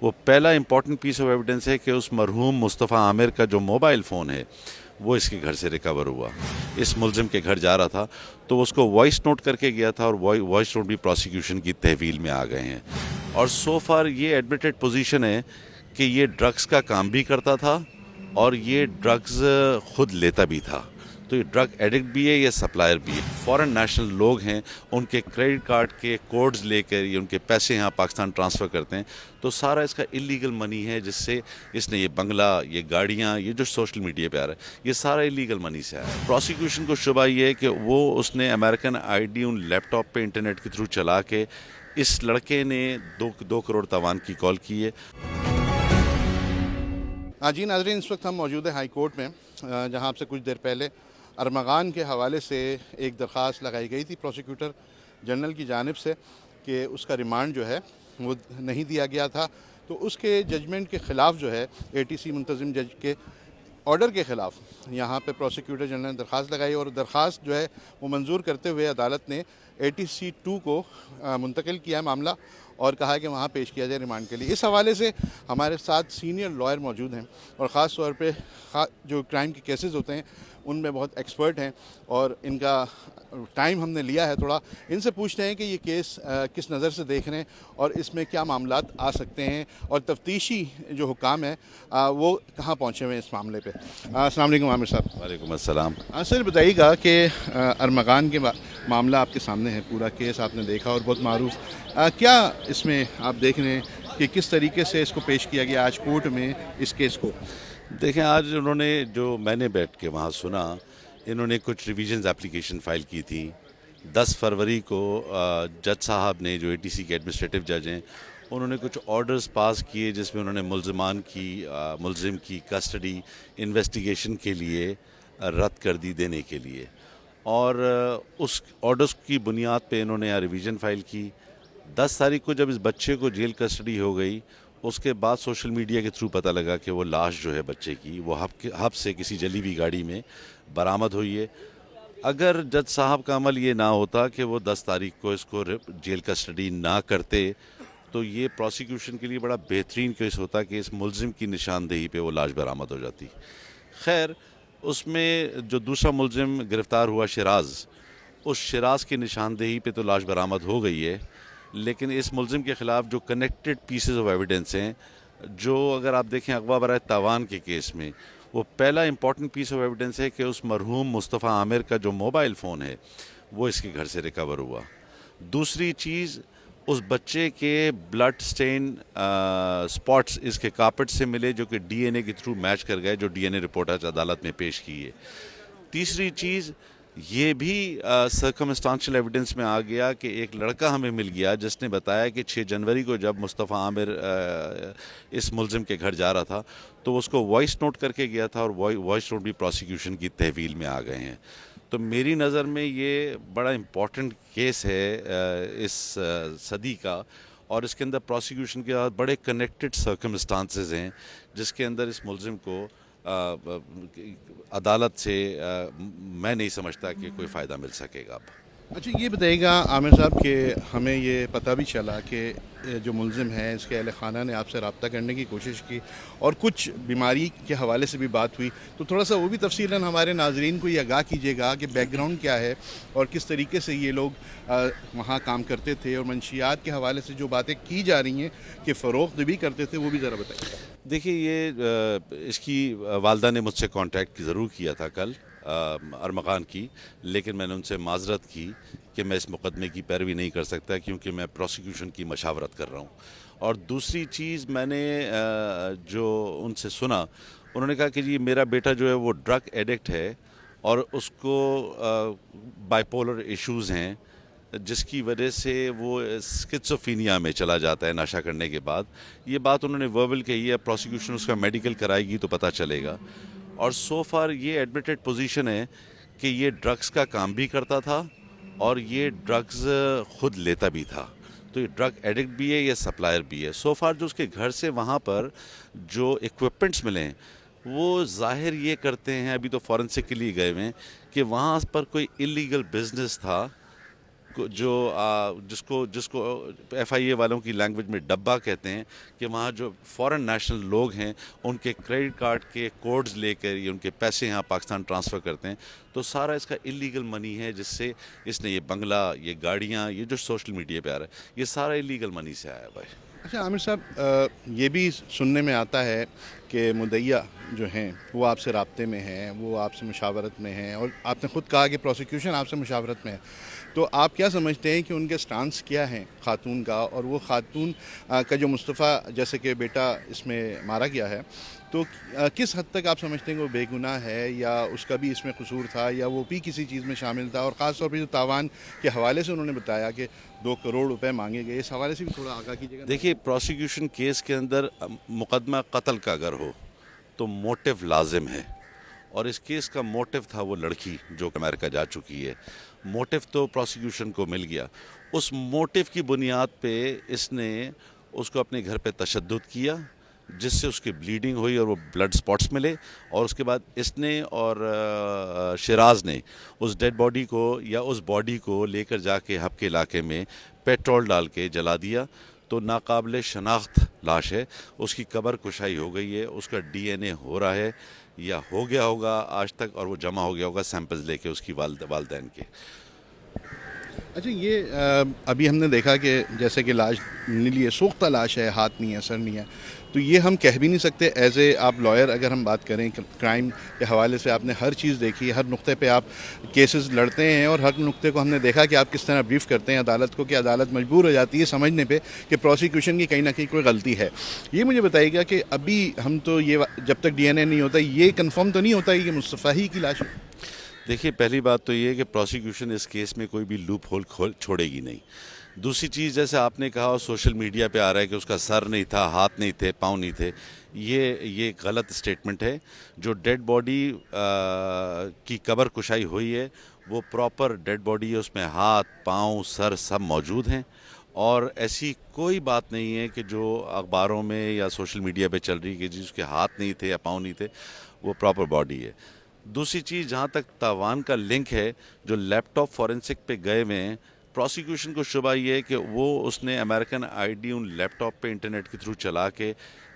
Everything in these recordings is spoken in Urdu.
وہ پہلا امپورٹنٹ پیس آف ایویڈنس ہے کہ اس مرحوم مصطفیٰ عامر کا جو موبائل فون ہے وہ اس کے گھر سے ریکور ہوا. اس ملزم کے گھر جا رہا تھا تو وہ اس کو وائس نوٹ کر کے گیا تھا، اور وائس نوٹ بھی پروسیکیوشن کی تحویل میں آ گئے ہیں. اور سو فار یہ ایڈمیٹڈ پوزیشن ہے کہ یہ ڈرگس کا کام بھی کرتا تھا اور یہ ڈرگز خود لیتا بھی تھا. تو یہ ڈرگ ایڈکٹ بھی ہے، یہ سپلائر بھی ہے. فارن نیشنل لوگ ہیں، ان کے کریڈٹ کارڈ کے کوڈز لے کر یہ ان کے پیسے یہاں پاکستان ٹرانسفر کرتے ہیں. تو سارا اس کا اللیگل منی ہے، جس سے اس نے یہ بنگلہ، یہ گاڑیاں، یہ جو سوشل میڈیا پہ آ رہا ہے، یہ سارا اللیگل منی سے آیا ہے. پروسیکیوشن کو شبہ یہ ہے کہ اس نے امریکن آئی ڈی ان لیپ ٹاپ پہ انٹرنیٹ کے تھرو چلا کے اس لڑکے نے 2 کروڑ تاوان کی کال کی ہے. جی ناظرین، اس وقت ہم موجود ہیں ہائی کورٹ میں، جہاں آپ سے کچھ دیر پہلے ارمغان کے حوالے سے ایک درخواست لگائی گئی تھی پروسیکیوٹر جنرل کی جانب سے کہ اس کا ریمانڈ جو ہے وہ نہیں دیا گیا تھا. تو اس کے ججمنٹ کے خلاف جو ہے اے ٹی سی منتظم جج کے آرڈر کے خلاف یہاں پہ پروسیکیوٹر جنرل نے درخواست لگائی، اور درخواست جو ہے وہ منظور کرتے ہوئے عدالت نے اے ٹی سی 2 کو منتقل کیا ہے معاملہ، اور کہا کہ وہاں پیش کیا جائے ریمانڈ کے لیے. اس حوالے سے ہمارے ساتھ سینئر لائر موجود ہیں، اور خاص طور پہ جو کرائم کے کیسز ہوتے ہیں ان میں بہت ایکسپرٹ ہیں، اور ان کا ٹائم ہم نے لیا ہے تھوڑا. ان سے پوچھتے ہیں کہ یہ کیس کس نظر سے دیکھ رہے ہیں اور اس میں کیا معاملات آ سکتے ہیں، اور تفتیشی جو حکام ہیں وہ کہاں پہنچے ہوئے ہیں اس معاملے پہ. السلام علیکم عامر صاحب. وعلیکم السلام. سر بتائیے گا کہ ارمغان کے معاملہ آپ کے سامنے ہے، پورا کیس آپ نے دیکھا اور بہت معروف. کیا اس میں آپ دیکھ رہے ہیں کہ کس طریقے سے اس کو پیش کیا گیا آج کورٹ میں اس کیس کو؟ دیکھیں، آج انہوں نے جو میں نے بیٹھ کے وہاں سنا، انہوں نے کچھ ریویژنز اپلیکیشن فائل کی تھی. 10 فروری کو جج صاحب نے، جو اے ٹی سی کے ایڈمنسٹریٹو جج ہیں، انہوں نے کچھ آرڈرز پاس کیے جس میں انہوں نے ملزم کی کسٹڈی انویسٹیگیشن کے لیے رد کر دی دینے کے لیے. اور اس آرڈرز کی بنیاد پہ انہوں نے ریویژن فائل کی. 10 تاریخ کو جب اس بچے کو جیل کسٹڈی ہو گئی، اس کے بعد سوشل میڈیا کے تھرو پتہ لگا کہ وہ لاش جو ہے بچے کی وہ ہب سے کسی جلی ہوئی گاڑی میں برآمد ہوئی ہے. اگر جج صاحب کا عمل یہ نہ ہوتا کہ وہ 10 تاریخ کو اس کو جیل کسٹڈی نہ کرتے، تو یہ پروسیکیوشن کے لیے بڑا بہترین کیس ہوتا کہ اس ملزم کی نشاندہی پہ وہ لاش برآمد ہو جاتی. خیر، اس میں جو دوسرا ملزم گرفتار ہوا شیراز، اس شیراز کی نشاندہی پہ تو لاش برآمد ہو گئی ہے، لیکن اس ملزم کے خلاف جو کنیکٹڈ پیسز آف ایویڈنس ہیں، جو اگر آپ دیکھیں اغوا برائے تاوان کے کیس میں، وہ پہلا امپورٹنٹ پیس آف ایویڈنس ہے کہ اس مرحوم مصطفیٰ عامر کا جو موبائل فون ہے وہ اس کے گھر سے ریکور ہوا. دوسری چیز، اس بچے کے بلڈ سٹین سپاٹس اس کے کارپٹ سے ملے، جو کہ ڈی این اے کے تھرو میچ کر گئے، جو ڈی این اے رپورٹ آج عدالت میں پیش کی ہے. تیسری چیز یہ بھی سرکمسٹانشل ایویڈنس میں آ گیا کہ ایک لڑکا ہمیں مل گیا جس نے بتایا کہ 6 جنوری کو جب مصطفیٰ عامر اس ملزم کے گھر جا رہا تھا تو اس کو وائس نوٹ کر کے گیا تھا، اور وائس نوٹ بھی پروسیکیوشن کی تحویل میں آ گئے ہیں. تو میری نظر میں یہ بڑا امپورٹنٹ کیس ہے اس صدی کا، اور اس کے اندر پروسیکیوشن کے بعد بڑے کنیکٹڈ سرکمسٹانسز ہیں جس کے اندر اس ملزم کو عدالت سے میں نہیں سمجھتا کہ کوئی فائدہ مل سکے گا اب. اچھا یہ بتائیے گا عامر صاحب کہ ہمیں یہ پتہ بھی چلا کہ جو ملزم ہے اس کے اہل خانہ نے آپ سے رابطہ کرنے کی کوشش کی، اور کچھ بیماری کے حوالے سے بھی بات ہوئی. تو تھوڑا سا وہ بھی تفصیلاً ہمارے ناظرین کو یہ آگاہ کیجیے گا کہ بیک گراؤنڈ کیا ہے اور کس طریقے سے یہ لوگ وہاں کام کرتے تھے، اور منشیات کے حوالے سے جو باتیں کی جا رہی ہیں کہ فروخت بھی کرتے تھے، وہ بھی ذرا بتائیے. دیکھیے، یہ اس کی والدہ نے مجھ سے کانٹیکٹ ضرور کیا تھا کل ارمغان کی، لیکن میں نے ان سے معذرت کی کہ میں اس مقدمے کی پیروی نہیں کر سکتا کیونکہ میں پروسیکیوشن کی مشاورت کر رہا ہوں. اور دوسری چیز میں نے جو ان سے سنا، انہوں نے کہا کہ جی میرا بیٹا جو ہے وہ ڈرگ ایڈکٹ ہے، اور اس کو بائی پولر ایشوز ہیں، جس کی وجہ سے وہ اسکیزوفرینیا میں چلا جاتا ہے نشہ کرنے کے بعد. یہ بات انہوں نے وربل کہی ہے، پروسیکیوشن اس کا میڈیکل کرائے گی تو پتہ چلے گا. اور سو فار یہ ایڈمیٹڈ پوزیشن ہے کہ یہ ڈرگس کا کام بھی کرتا تھا اور یہ ڈرگز خود لیتا بھی تھا. تو یہ ڈرگ ایڈکٹ بھی ہے، یہ سپلائر بھی ہے. سو فار جو اس کے گھر سے وہاں پر جو ایکوپمنٹس ملے ہیں وہ ظاہر یہ کرتے ہیں، ابھی تو فورنسک کے لیے گئے ہوئے ہیں، کہ وہاں پر کوئی اللیگل بزنس تھا جس کو FIA والوں کی لینگویج میں ڈبہ کہتے ہیں، کہ وہاں جو فورن نیشنل لوگ ہیں ان کے کریڈٹ کارڈ کے کوڈز لے کر یہ ان کے پیسے یہاں پاکستان ٹرانسفر کرتے ہیں، تو سارا اس کا اللیگل منی ہے، جس سے اس نے یہ بنگلہ، یہ گاڑیاں، یہ جو سوشل میڈیا پہ آ رہا ہے، یہ سارا اللیگل منی سے آیا بھائی۔ اچھا عامر صاحب، یہ بھی سننے میں آتا ہے کہ مدعیہ جو ہیں وہ آپ سے رابطے میں ہیں، وہ آپ سے مشاورت میں ہیں، اور آپ نے خود کہا کہ پروسیکیوشن آپ سے مشاورت میں ہے، تو آپ کیا سمجھتے ہیں کہ ان کے سٹانس کیا ہیں خاتون کا، اور وہ خاتون کا جو مصطفیٰ جیسے کہ بیٹا اس میں مارا گیا ہے، تو کس حد تک آپ سمجھتے ہیں کہ وہ بے گناہ ہے، یا اس کا بھی اس میں قصور تھا، یا وہ بھی کسی چیز میں شامل تھا؟ اور خاص طور پہ جو تاوان کے حوالے سے انہوں نے بتایا کہ 2 کروڑ روپے مانگے گئے، اس حوالے سے بھی تھوڑا آگاہ کیجیے گا۔ دیکھیے، پروسیکیوشن کیس کے اندر مقدمہ قتل کا اگر ہو تو موٹیو لازم ہے، اور اس کیس کا موٹیو تھا وہ لڑکی جو امریکہ جا چکی ہے، موٹیو تو پروسیکیوشن کو مل گیا، اس موٹیو کی بنیاد پہ اس نے اس کو اپنے گھر پہ تشدد کیا، جس سے اس کی بلیڈنگ ہوئی اور وہ بلڈ سپاٹس ملے، اور اس کے بعد اس نے اور شیراز نے اس ڈیڈ باڈی کو یا اس باڈی کو لے کر جا کے حب کے علاقے میں پیٹرول ڈال کے جلا دیا، تو ناقابل شناخت لاش ہے، اس کی قبر کشائی ہو گئی ہے، اس کا DNA ہو رہا ہے یا ہو گیا ہوگا آج تک، اور وہ جمع ہو گیا ہوگا سیمپلز لے کے اس کی والدین کے۔ اچھا، یہ ابھی ہم نے دیکھا کہ جیسے کہ لاش ملی ہے، سوختہ لاش ہے، ہاتھ نہیں ہے، سر نہیں ہے، تو یہ ہم کہہ بھی نہیں سکتے ایز اے آپ لائر، اگر ہم بات کریں کرائم کے حوالے سے آپ نے ہر چیز دیکھی، ہر نقطے پہ آپ کیسز لڑتے ہیں، اور ہر نقطے کو ہم نے دیکھا کہ آپ کس طرح بریف کرتے ہیں عدالت کو، کہ عدالت مجبور ہو جاتی ہے سمجھنے پہ کہ پروسیکیوشن کی کہیں نہ کہیں کوئی غلطی ہے۔ یہ مجھے بتائیے گا کہ ابھی ہم تو یہ جب تک DNA نہیں ہوتا یہ کنفرم تو نہیں ہوتا کہ مصطفیٰ ہی کی لاش ہے؟ دیکھیے، پہلی بات تو یہ ہے کہ پروسیکیوشن اس کیس میں کوئی بھی لوپ ہول چھوڑے گی نہیں۔ دوسری چیز، جیسے آپ نے کہا، سوشل میڈیا پہ آ رہا ہے کہ اس کا سر نہیں تھا، ہاتھ نہیں تھے، پاؤں نہیں تھے، یہ غلط اسٹیٹمنٹ ہے۔ جو ڈیڈ باڈی کی قبر کشائی ہوئی ہے وہ پراپر ڈیڈ باڈی ہے، اس میں ہاتھ، پاؤں، سر سب موجود ہیں، اور ایسی کوئی بات نہیں ہے کہ جو اخباروں میں یا سوشل میڈیا پہ چل رہی کہ جس کے ہاتھ نہیں تھے یا پاؤں نہیں تھے، وہ پراپر باڈی ہے۔ دوسری چیز، جہاں تک تاوان کا لنک ہے، جو لیپ ٹاپ فورنسک پہ گئے ہوئے ہیں، پروسیکیوشن کو شبہ یہ ہے کہ اس نے امریکن ID ان لیپ ٹاپ پہ انٹرنیٹ کے تھرو چلا کے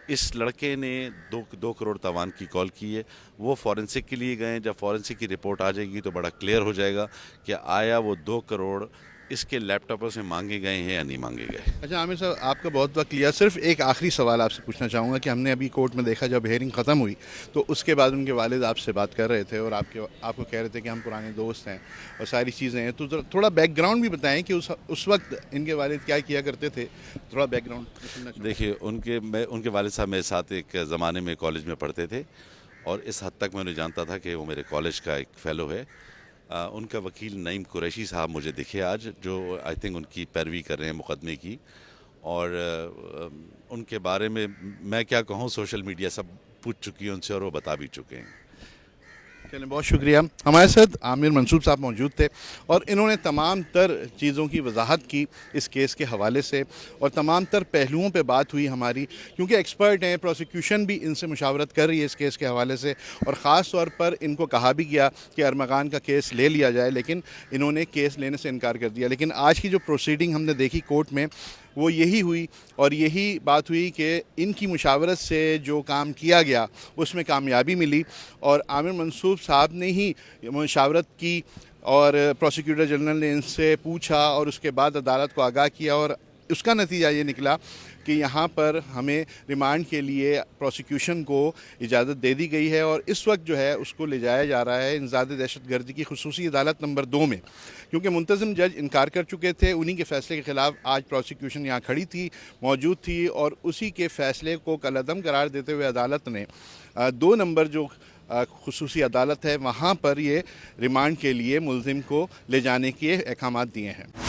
اس لڑکے نے 2 کروڑ تاوان کی کال کی ہے۔ وہ فورنسک کے لیے گئے ہیں، جب فورنسک کی رپورٹ آ جائے گی تو بڑا کلیئر ہو جائے گا کہ آیا وہ 2 کروڑ اس کے لیپ ٹاپوں سے مانگے گئے ہیں یا نہیں مانگے گئے۔ اچھا عامر صاحب، آپ کا بہت وقت لیا، صرف ایک آخری سوال آپ سے پوچھنا چاہوں گا کہ ہم نے ابھی کورٹ میں دیکھا جب ہیئرنگ ختم ہوئی تو اس کے بعد ان کے والد آپ سے بات کر رہے تھے، اور آپ کو کہہ رہے تھے کہ ہم پرانے دوست ہیں اور ساری چیزیں ہیں، تو تھوڑا بیک گراؤنڈ بھی بتائیں کہ اس وقت ان کے والد کیا کرتے تھے، تھوڑا بیک گراؤنڈ۔ دیکھیے، ان کے والد صاحب میرے ساتھ ایک زمانے میں کالج میں پڑھتے تھے، اور اس حد تک میں انہیں جانتا تھا کہ وہ میرے کالج کا ایک فیلو ہے۔ ان کا وکیل نعیم قریشی صاحب مجھے دکھے آج، جو آئی تھنک ان کی پیروی کر رہے ہیں مقدمے کی، اور ان کے بارے میں میں کیا کہوں، سوشل میڈیا سب پوچھ چکی ہے ان سے، اور وہ بتا بھی چکے ہیں۔ چلیں، بہت شکریہ۔ ہمارے ساتھ عامر منصوب صاحب موجود تھے، اور انہوں نے تمام تر چیزوں کی وضاحت کی اس کیس کے حوالے سے، اور تمام تر پہلوؤں پہ بات ہوئی ہماری، کیونکہ ایکسپرٹ ہیں، پروسیکیوشن بھی ان سے مشاورت کر رہی ہے اس کیس کے حوالے سے، اور خاص طور پر ان کو کہا بھی گیا کہ ارمغان کا کیس لے لیا جائے، لیکن انہوں نے کیس لینے سے انکار کر دیا۔ لیکن آج کی جو پروسیڈنگ ہم نے دیکھی کورٹ میں وہ یہی ہوئی، اور یہی بات ہوئی کہ ان کی مشاورت سے جو کام کیا گیا اس میں کامیابی ملی، اور عامر منصوب صاحب نے ہی مشاورت کی، اور پروسیکیوٹر جنرل نے ان سے پوچھا، اور اس کے بعد عدالت کو آگاہ کیا، اور اس کا نتیجہ یہ نکلا کہ یہاں پر ہمیں ریمانڈ کے لیے پروسیکیوشن کو اجازت دے دی گئی ہے، اور اس وقت جو ہے اس کو لے جایا جا رہا ہے انسداد دہشت گردی کی خصوصی عدالت نمبر 2 میں، کیونکہ منتظم جج انکار کر چکے تھے، انہی کے فیصلے کے خلاف آج پروسیکیوشن یہاں کھڑی تھی، موجود تھی، اور اسی کے فیصلے کو کالعدم قرار دیتے ہوئے عدالت نے 2 نمبر جو خصوصی عدالت ہے وہاں پر یہ ریمانڈ کے لیے ملزم کو لے جانے کے احکامات دیے ہیں۔